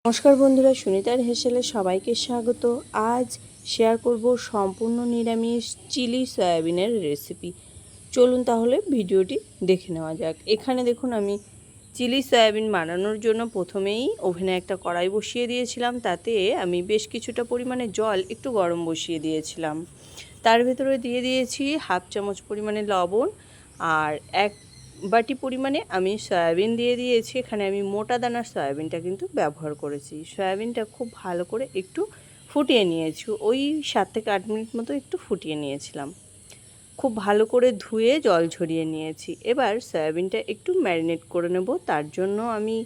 নমস্কার বন্ধুরা, সুনিতার হেসেলে সবাইকে স্বাগত। আজ শেয়ার করব সম্পূর্ণ নিরামিষ চিলি সয়াবিনের রেসিপি। চলুন তাহলে ভিডিওটি দেখে নেওয়া যাক। এখানে দেখুন, আমি চিলি সয়াবিন বানানোর জন্য প্রথমেই ওভেনে একটা কড়াই বসিয়ে দিয়েছিলাম। তাতে আমি বেশ কিছুটা পরিমাণে জল একটু গরম বসিয়ে দিয়েছিলাম। তার ভেতরে দিয়ে দিয়েছি হাফ চামচ পরিমাণে লবণ আর এক বাটি পরিমাণে আমি সয়াবিন দিয়ে দিয়েছি। এখানে আমি মোটা দানার সয়াবিনটা কিন্তু ব্যবহার করেছি। সয়াবিনটা খুব ভালো করে একটু ফুটিয়ে নিয়েছি, ওই 7 থেকে 8 মিনিট মতো একটু ফুটিয়ে নিয়েছিলাম। খুব ভালো করে ধুয়ে জল ঝরিয়ে নিয়েছি। এবার সয়াবিনটা একটু ম্যারিনেট করে নেব। তার জন্য আমি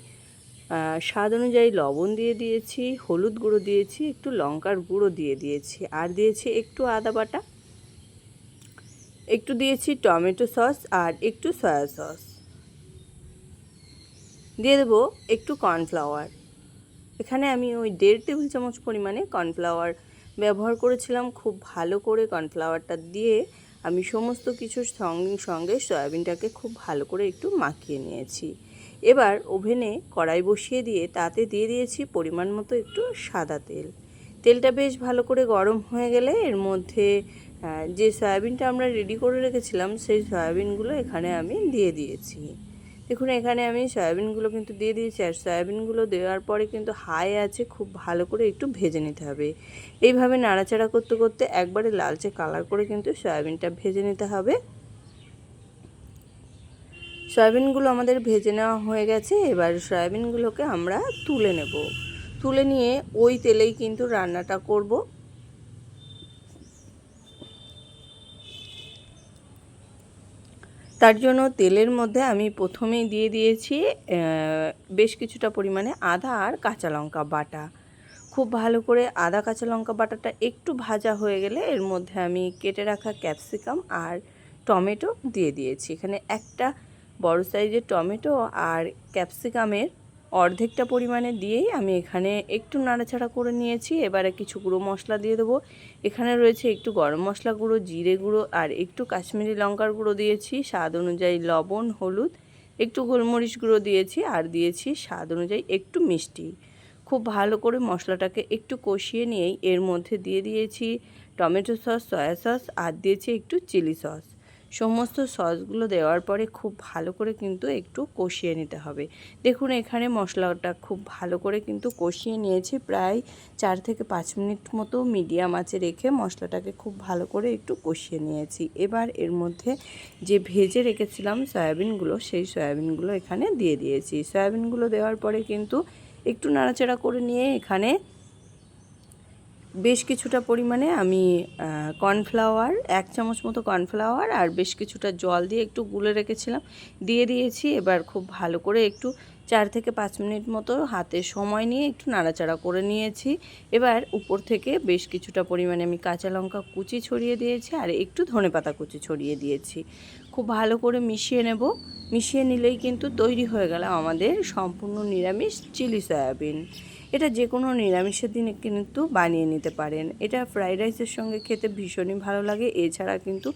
স্বাদ অনুযায়ী লবণ দিয়ে দিয়েছি, হলুদ গুঁড়ো দিয়েছি, একটু লঙ্কার গুঁড়ো দিয়ে দিয়েছি, আর দিয়েছি একটু আদা বাটা, একটু দিয়েছি টমেটো সস আর একটু সয়া সস, দিয়ে দেবো একটু কর্নফ্লাওয়ার। এখানে আমি ওই 1.5 টেবিল চামচ পরিমাণে কর্নফ্লাওয়ার ব্যবহার করেছিলাম। খুব ভালো করে কর্নফ্লাওয়ারটা দিয়ে আমি সমস্ত কিছুর সঙ্গে সয়াবিনটাকে খুব ভালো করে একটু মাখিয়ে নিয়েছি। এবার ওভেনে কড়াই বসিয়ে দিয়ে তাতে দিয়ে দিয়েছি পরিমাণ মতো একটু সাদা তেল। তেলটা বেশ ভালো করে গরম হয়ে গেলে এর মধ্যে যে সয়াবিনটা আমরা রেডি করে রেখেছিলাম সেই সয়াবিনগুলো এখানে আমি দিয়ে দিয়েছি। দেখুন, এখানে আমি সয়াবিনগুলো কিন্তু দিয়ে দিয়েছি। আর সয়াবিনগুলো দেওয়ার পরে কিন্তু হাই আছে খুব ভালো করে একটু ভেজে নিতে হবে। এইভাবে নাড়াচাড়া করতে করতে একবারে লালচে কালার করে কিন্তু সয়াবিনটা ভেজে নিতে হবে। সয়াবিনগুলো আমাদের ভেজে নেওয়া হয়ে গেছে। এবার সয়াবিনগুলোকে আমরা তুলে নেব। তুলে নিয়ে ওই তেলেই কিন্তু রান্নাটা করব। তার জন্য তেলের মধ্যে আমি প্রথমেই দিয়ে দিয়েছি বেশ কিছুটা পরিমাণে আদা আর কাঁচা লঙ্কা বাটা। খুব ভালো করে আদা কাঁচা লঙ্কা বাটাটা একটু ভাজা হয়ে গেলে এর মধ্যে আমি কেটে রাখা ক্যাপসিকাম আর টমেটো দিয়ে দিয়েছি। এখানে একটা বড় সাইজের টমেটো আর ক্যাপসিকামের অর্ধেকটা পরিমাণে দিয়েই আমি এখানে একটু নাড়াচাড়া করে নিয়েছি। এবারে কিছু গুঁড়ো মশলা দিয়ে দেবো। এখানে রয়েছে একটু গরম মশলা গুঁড়ো, জিরে গুঁড়ো আর একটু কাশ্মীরি লঙ্কার গুঁড়ো দিয়েছি, স্বাদ অনুযায়ী লবণ, হলুদ, একটু গোলমরিচ গুঁড়ো দিয়েছি আর দিয়েছি স্বাদ অনুযায়ী একটু মিষ্টি। খুব ভালো করে মশলাটাকে একটু কষিয়ে নিয়েই এর মধ্যে দিয়ে দিয়েছি টমেটো সস, সয়া সস আর দিয়েছি একটু চিলি সস। সমস্ত সসগুলো দেওয়ার পরে খুব ভালো করে কিন্তু একটু কষিয়ে নিতে হবে। দেখুন, এখানে মশলাটা খুব ভালো করে কিন্তু কষিয়ে নিয়েছি। প্রায় 4 থেকে 5 মিনিট মতো মিডিয়াম আঁচে রেখে মশলাটাকে খুব ভালো করে একটু কষিয়ে নিয়েছি। এবার এর মধ্যে যে ভেজে রেখেছিলাম সয়াবিনগুলো, সেই সয়াবিনগুলো এখানে দিয়ে দিয়েছি। সয়াবিনগুলো দেওয়ার পরে কিন্তু একটু নাড়াচাড়া করে নিয়ে এখানে বেশ কিছুটা পরিমাণে আমি কর্নফ্লাওয়ার, 1 চামচ মতো কর্নফ্লাওয়ার আর বেশ কিছুটা জল দিয়ে একটু গুলে রেখেছিলাম দিয়ে দিয়েছি। এবার খুব ভালো করে একটু 4 থেকে 5 মিনিট মতো হাতে সময় নিয়ে একটু নাড়াচাড়া করে নিয়েছি। এবার উপর থেকে বেশ কিছুটা পরিমাণে আমি কাঁচা লঙ্কা কুচি ছড়িয়ে দিয়েছি আর একটু ধনেপাতা কুচি ছড়িয়ে দিয়েছি। খুব ভালো করে মিশিয়ে নেব। মিশিয়ে নিলেই কিন্তু তৈরি হয়ে গেল আমাদের সম্পূর্ণ নিরামিষ চিলি সয়াবিন। এটা যে কোনো নিরামিষের দিনে কিন্তু বানিয়ে নিতে পারেন। এটা ফ্রাইড রাইসের সঙ্গে খেতে ভীষণই ভালো লাগে। এছাড়া কিন্তু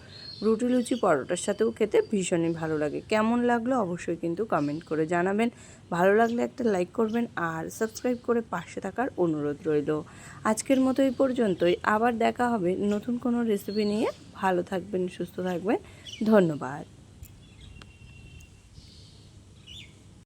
রুটি, লুচি, পরোটার সাথেও খেতে ভীষণই ভালো লাগে। কেমন লাগলো অবশ্যই কিন্তু কমেন্ট করে জানাবেন। ভালো লাগলে একটা লাইক করবেন আর সাবস্ক্রাইব করে পাশে থাকার অনুরোধ রইল। আজকের মতো এই পর্যন্তই। আবার দেখা হবে নতুন কোনো রেসিপি নিয়ে। ভালো থাকবেন, সুস্থ থাকবেন। ধন্যবাদ।